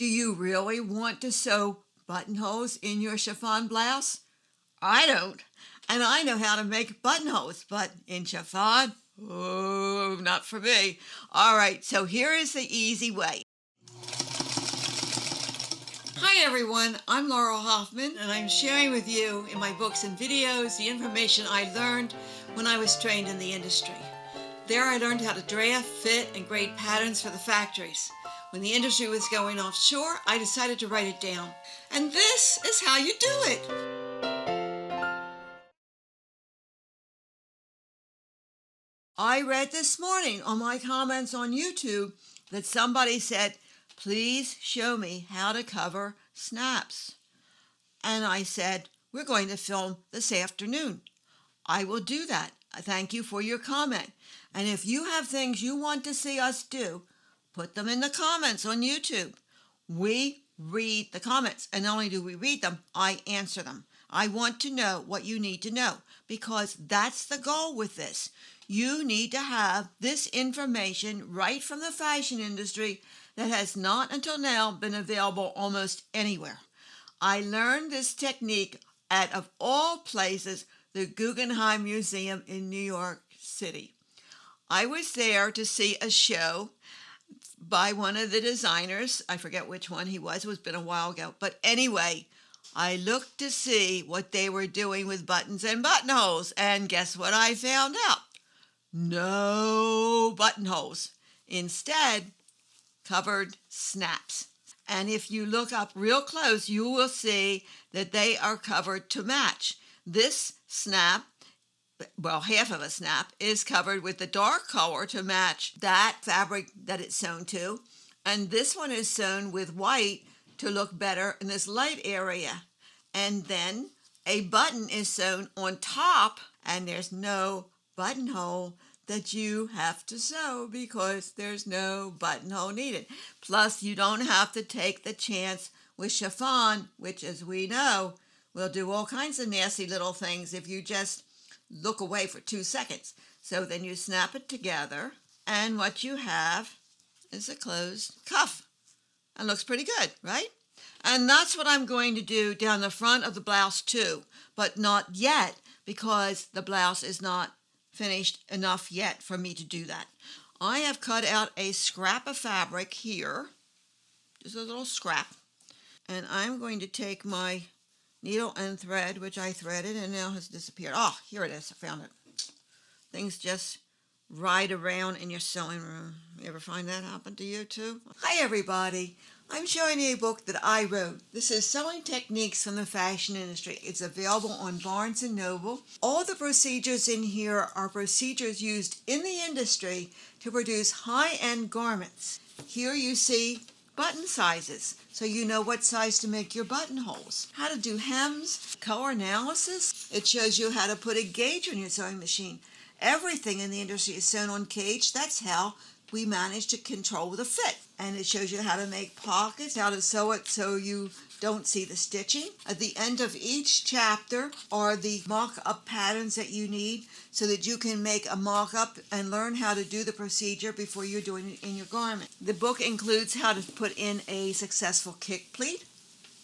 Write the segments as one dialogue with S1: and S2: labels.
S1: Do you really want to sew buttonholes in your chiffon blouse? I don't. And I know how to make buttonholes, but in chiffon, oh, not for me. All right, so here is the easy way. Hi everyone, I'm Laurel Hoffman, and I'm sharing with you in my books and videos the information I learned when I was trained in the industry. There I learned how to draft, fit, and grade patterns for the factories. When the industry was going offshore, I decided to write it down. And this is how you do it. I read this morning on my comments on YouTube that somebody said, please show me how to cover snaps. And I said, we're going to film this afternoon. I will do that. Thank you for your comment. And if you have things you want to see us do, put them in the comments on YouTube. We read the comments, and not only do we read them, I answer them. I want to know what you need to know, because that's the goal with this. You need to have this information right from the fashion industry that has not until now been available almost anywhere. I learned this technique at, of all places, the Guggenheim Museum in New York City. I was there to see a show by one of the designers. I forget which one he was. It's been a while ago. But anyway, I looked to see what they were doing with buttons and buttonholes. And guess what I found out? No buttonholes. Instead, covered snaps. And if you look up real close, you will see that they are covered to match. This snap, well, half of a snap, is covered with the dark color to match that fabric that it's sewn to. And this one is sewn with white to look better in this light area. And then a button is sewn on top, and there's no buttonhole that you have to sew because there's no buttonhole needed. Plus, you don't have to take the chance with chiffon, which, as we know, will do all kinds of nasty little things if you just look away for 2 seconds. So then you snap it together, and what you have is a closed cuff. And looks pretty good, right? And that's what I'm going to do down the front of the blouse too, but not yet, because the blouse is not finished enough yet for me to do that. I have cut out a scrap of fabric here, just a little scrap, and I'm going to take my needle and thread, which I threaded and now has disappeared. Oh, here it is. I found it. Things just ride around in your sewing room. You ever find that happen to you too? Hi everybody. I'm showing you a book that I wrote. This is Sewing Techniques from the Fashion Industry. It's available on Barnes & Noble. All the procedures in here are procedures used in the industry to produce high-end garments. Here you see button sizes, so you know what size to make your buttonholes. How to do hems, color analysis. It shows you how to put a gauge on your sewing machine. Everything in the industry is sewn on gauge. That's how we manage to control the fit. And it shows you how to make pockets, how to sew it so you don't see the stitching. At the end of each chapter are the mock-up patterns that you need so that you can make a mock-up and learn how to do the procedure before you're doing it in your garment. The book includes how to put in a successful kick pleat.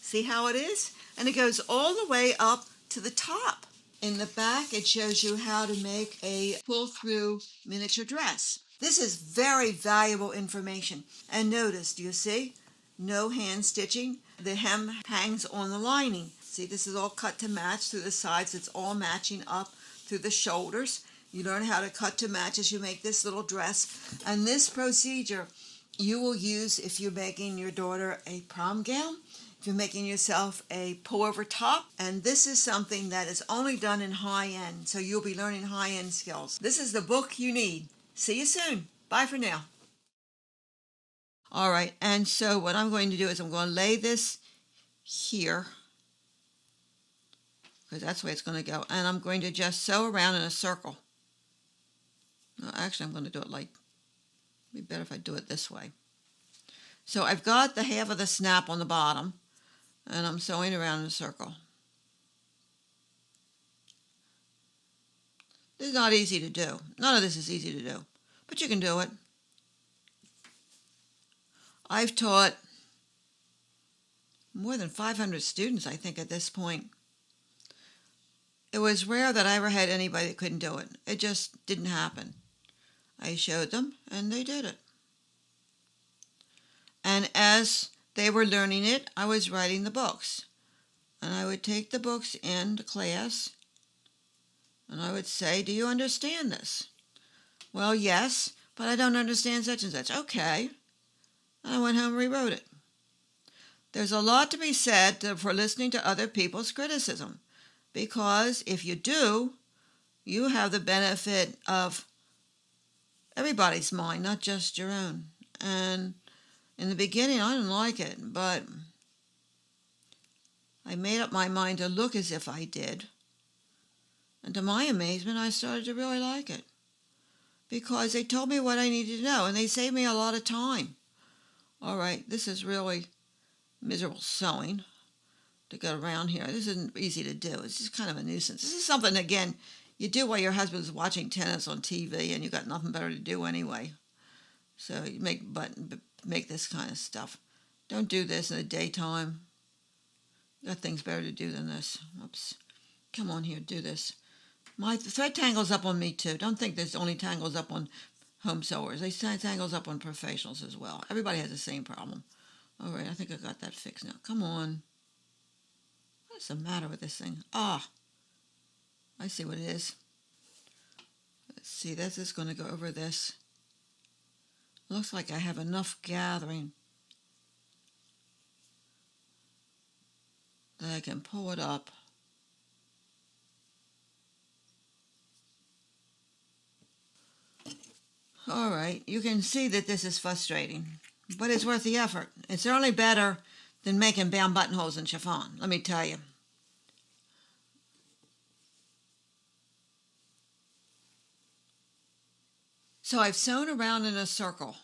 S1: See how it is? And it goes all the way up to the top. In the back, it shows you how to make a pull-through miniature dress. This is very valuable information. And notice, do you see? No hand stitching. The hem hangs on the lining. See, this is all cut to match through the sides. It's all matching up through the shoulders. You learn how to cut to match as you make this little dress. And this procedure you will use if you're making your daughter a prom gown, if you're making yourself a pullover top. And this is something that is only done in high-end, so you'll be learning high-end skills. This is the book you need. See you soon. Bye for now. All right, and so what I'm going to do is I'm going to lay this here, because that's the way it's going to go. And I'm going to just sew around in a circle. No, actually, I'm going to do it like, it'd be better if I do it this way. So I've got the half of the snap on the bottom, and I'm sewing around in a circle. This is not easy to do. None of this is easy to do, but you can do it. I've taught more than 500 students, I think, at this point. It was rare that I ever had anybody that couldn't do it. It just didn't happen. I showed them, and they did it. And as they were learning it, I was writing the books. And I would take the books into class, and I would say, do you understand this? Well, yes, but I don't understand such and such. Okay. And I went home and rewrote it. There's a lot to be said for listening to other people's criticism, because if you do, you have the benefit of everybody's mind, not just your own. And in the beginning, I didn't like it, but I made up my mind to look as if I did. And to my amazement, I started to really like it, because they told me what I needed to know, and they saved me a lot of time. All right, this is really miserable sewing to go around here. This isn't easy to do. It's just kind of a nuisance. This is something, again, you do while your husband's watching tennis on TV and you got nothing better to do anyway. So you make this kind of stuff. Don't do this in the daytime. You got things better to do than this. Oops. Come on here, do this. My thread tangles up on me too. Don't think this only tangles up on home sewers. They tangles up on professionals as well. Everybody has the same problem. All right, I think I got that fixed now. Come on. What's the matter with this thing? Ah, I see what it is. Let's see, this is going to go over this. Looks like I have enough gathering that I can pull it up. All right, you can see that this is frustrating, but it's worth the effort. It's certainly better than making bound buttonholes in chiffon, let me tell you. So I've sewn around in a circle,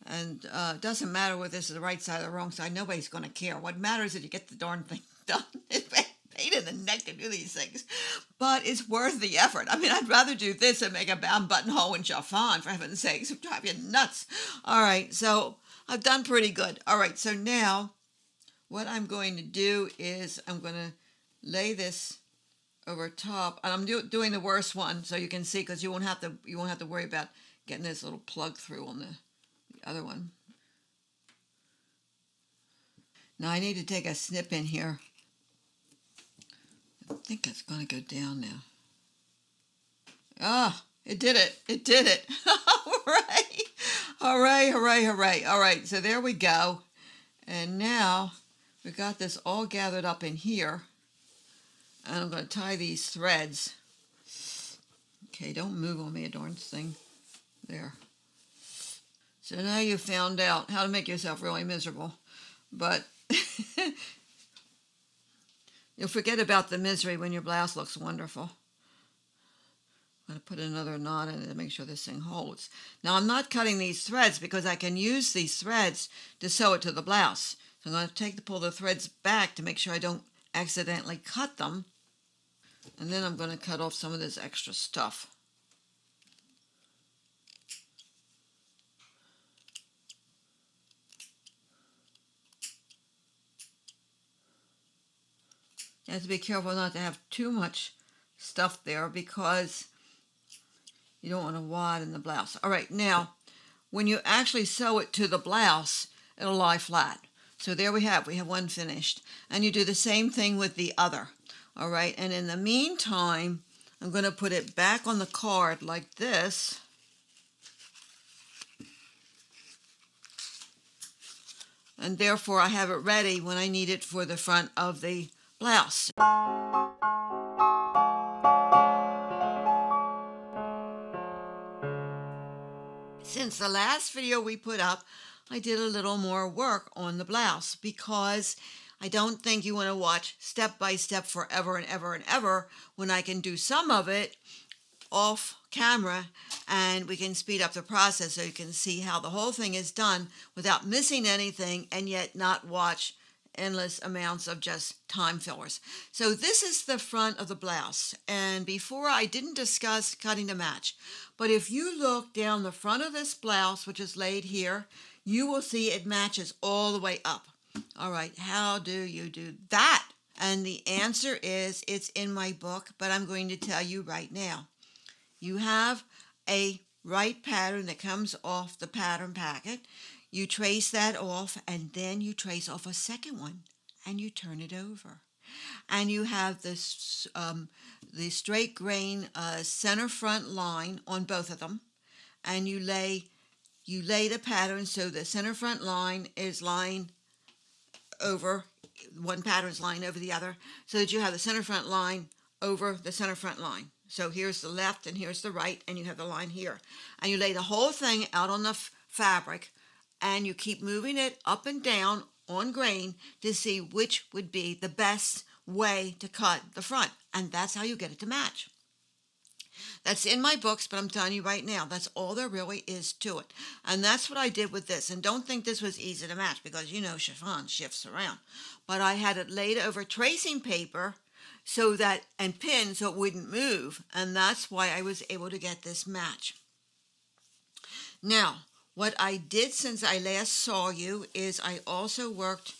S1: and it doesn't matter whether this is the right side or the wrong side. Nobody's going to care. What matters is that you get the darn thing done. It's pain in the neck to do these things, but it's worth the effort. I mean, I'd rather do this than make a bound buttonhole in chiffon, for heaven's sakes. It would drive you nuts. All right, so I've done pretty good. All right, so now what I'm going to do is I'm going to lay this over top, and I'm doing the worst one so you can see, because you won't have to worry about getting this little plug through on the other one. Now I need to take a snip in here. I think it's going to go down now. Ah, it did it. It did it. Hooray. Hooray, hooray, hooray. All right, so there we go. And now we've got this all gathered up in here. And I'm going to tie these threads. Okay, don't move on me, a darn thing. There. So now you found out how to make yourself really miserable. But you'll forget about the misery when your blouse looks wonderful. I'm going to put another knot in it to make sure this thing holds. Now I'm not cutting these threads because I can use these threads to sew it to the blouse. So I'm going to pull the threads back to make sure I don't accidentally cut them. And then I'm going to cut off some of this extra stuff. You have to be careful not to have too much stuff there, because you don't want to wad in the blouse. All right, now, when you actually sew it to the blouse, it'll lie flat. So there we have one finished. And you do the same thing with the other. All right, and in the meantime, I'm going to put it back on the card like this. And therefore, I have it ready when I need it for the front of the blouse. Since the last video we put up, I did a little more work on the blouse, because I don't think you want to watch step by step forever and ever and ever, when I can do some of it off camera and we can speed up the process so you can see how the whole thing is done without missing anything, and yet not watch endless amounts of just time fillers. So this is the front of the blouse, and before I didn't discuss cutting to match, but if you look down the front of this blouse, which is laid here, you will see it matches all the way up. All right, how do you do that? And the answer is, it's in my book, but I'm going to tell you right now. You have a right pattern that comes off the pattern packet. You trace that off, and then you trace off a second one, and you turn it over. And you have this the straight grain center front line on both of them, and you lay the pattern so the center front line is lying over, one pattern is lying over the other, so that you have the center front line over the center front line. So here's the left and here's the right, and you have the line here. And you lay the whole thing out on the fabric, and you keep moving it up and down on grain to see which would be the best way to cut the front. And that's how you get it to match. That's in my books, but I'm telling you right now, that's all there really is to it. And that's what I did with this. And don't think this was easy to match, because you know chiffon shifts around. But I had it laid over tracing paper so that, and pinned so it wouldn't move. And that's why I was able to get this match. Now, what I did since I last saw you is I also worked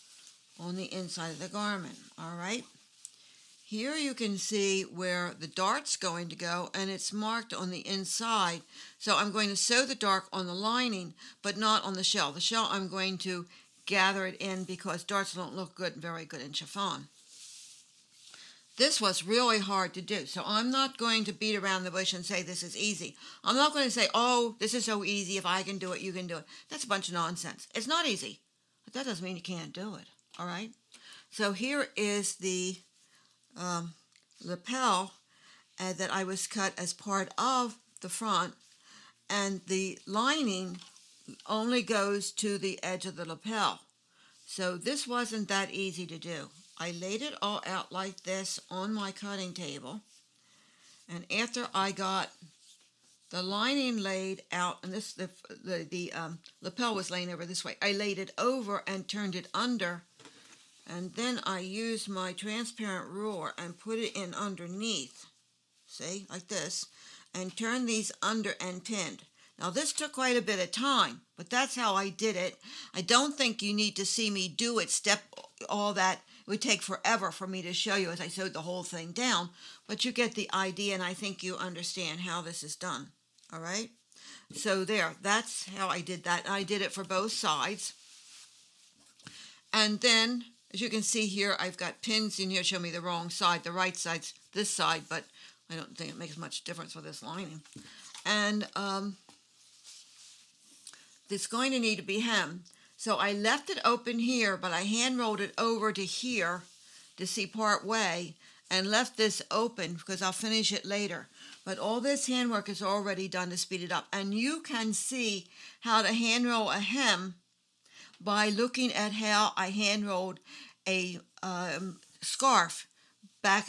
S1: on the inside of the garment. All right. Here you can see where the dart's going to go, and it's marked on the inside. So I'm going to sew the dart on the lining, but not on the shell. The shell I'm going to gather it in, because darts don't look very good in chiffon. This was really hard to do, so I'm not going to beat around the bush and say this is easy. I'm not going to say, oh, this is so easy, if I can do it, you can do it. That's a bunch of nonsense. It's not easy, but that doesn't mean you can't do it, all right? So here is the lapel that I was cut as part of the front, and the lining only goes to the edge of the lapel. So this wasn't that easy to do. I laid it all out like this on my cutting table, and after I got the lining laid out, and this the lapel was laying over this way, I laid it over and turned it under. And then I used my transparent ruler and put it in underneath, see, like this, and turned these under and pinned. Now this took quite a bit of time, but that's how I did it. I don't think you need to see me do it, all that. It would take forever for me to show you as I sewed the whole thing down, but you get the idea, and I think you understand how this is done, all right? So there, that's how I did that. I did it for both sides. And then, as you can see here, I've got pins in here show me the wrong side. The right side's this side, but I don't think it makes much difference with this lining. And it's going to need to be hemmed. So I left it open here, but I hand rolled it over to here to see part way, and left this open because I'll finish it later. But all this handwork is already done to speed it up. And you can see how to hand roll a hem by looking at how I hand rolled a scarf back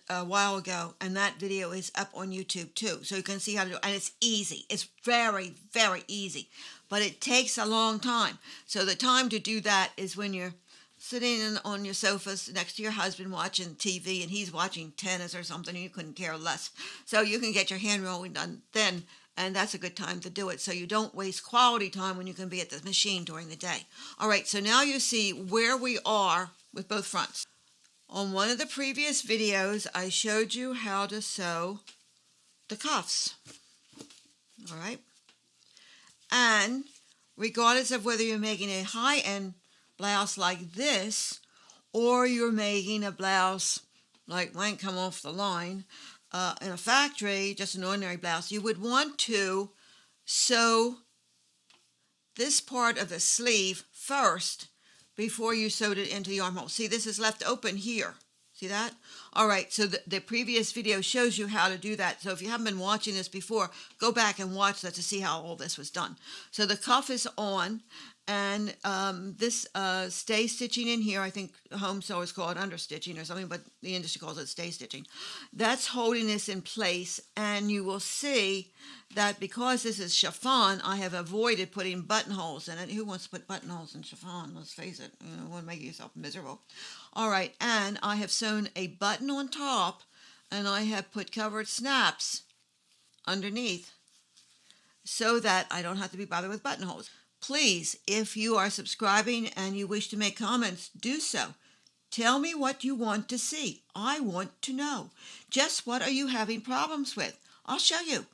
S1: a while ago, and that video is up on YouTube too, so you can see how to do it. And it's easy. It's very, very easy, but it takes a long time. So the time to do that is when you're sitting on your sofas next to your husband watching TV, and he's watching tennis or something, and you couldn't care less. So you can get your hand rolling done then, and that's a good time to do it, so you don't waste quality time when you can be at the machine during the day. All right, so now you see where we are with both fronts. On one of the previous videos, I showed you how to sew the cuffs. All right? And regardless of whether you're making a high-end blouse like this, or you're making a blouse like mine come off the line, in a factory, just an ordinary blouse, you would want to sew this part of the sleeve first before you sewed it into the armhole. See, this is left open here. See that? All right, so the previous video shows you how to do that. So if you haven't been watching this before, go back and watch that to see how all this was done. So the cuff is on, and this stay stitching in here, I think home sewers call it understitching or something, but the industry calls it stay stitching. That's holding this in place, and you will see that because this is chiffon, I have avoided putting buttonholes in it. Who wants to put buttonholes in chiffon? Let's face it, you don't want to make yourself miserable. All right, and I have sewn a button on top, and I have put covered snaps underneath so that I don't have to be bothered with buttonholes. Please, if you are subscribing and you wish to make comments, do so. Tell me what you want to see. I want to know. Just what are you having problems with? I'll show you.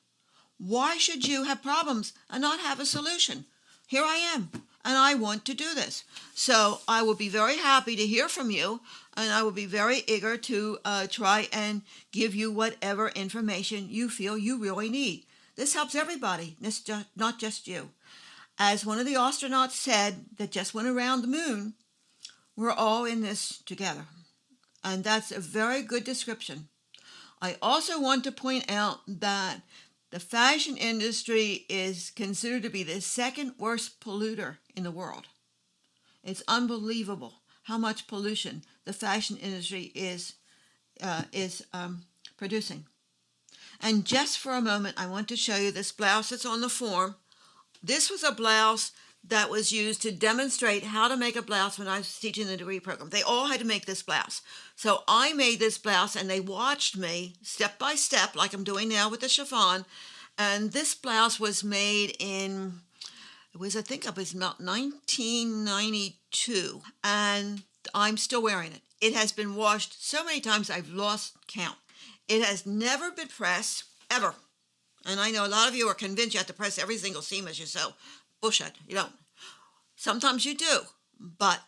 S1: Why should you have problems and not have a solution? Here I am, and I want to do this. So I will be very happy to hear from you, and I will be very eager to try and give you whatever information you feel you really need. This helps everybody, not just you. As one of the astronauts said that just went around the moon, we're all in this together. And that's a very good description. I also want to point out that the fashion industry is considered to be the second worst polluter in the world. It's unbelievable how much pollution the fashion industry is producing. And just for a moment, I want to show you this blouse that's on the form. This was a blouse that was used to demonstrate how to make a blouse when I was teaching the degree program. They all had to make this blouse. So I made this blouse and they watched me step by step like I'm doing now with the chiffon. And this blouse was made in, I think it was about 1992. And I'm still wearing it. It has been washed so many times I've lost count. It has never been pressed, ever. And I know a lot of you are convinced you have to press every single seam as you sew. Bullshit, you don't. Sometimes you do, but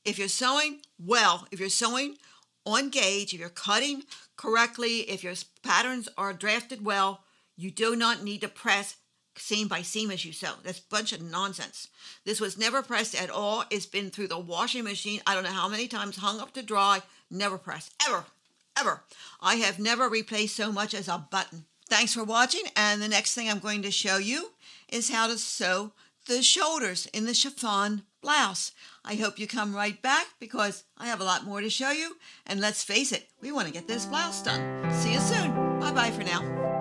S1: if you're sewing well, if you're sewing on gauge, if you're cutting correctly, if your patterns are drafted well, you do not need to press seam by seam as you sew. That's a bunch of nonsense. This was never pressed at all. It's been through the washing machine, I don't know how many times, hung up to dry, never pressed, ever, ever. I have never replaced so much as a button. Thanks for watching, and the next thing I'm going to show you is how to sew the shoulders in the chiffon blouse. I hope you come right back because I have a lot more to show you. And let's face it, we want to get this blouse done. See you soon. Bye-bye for now.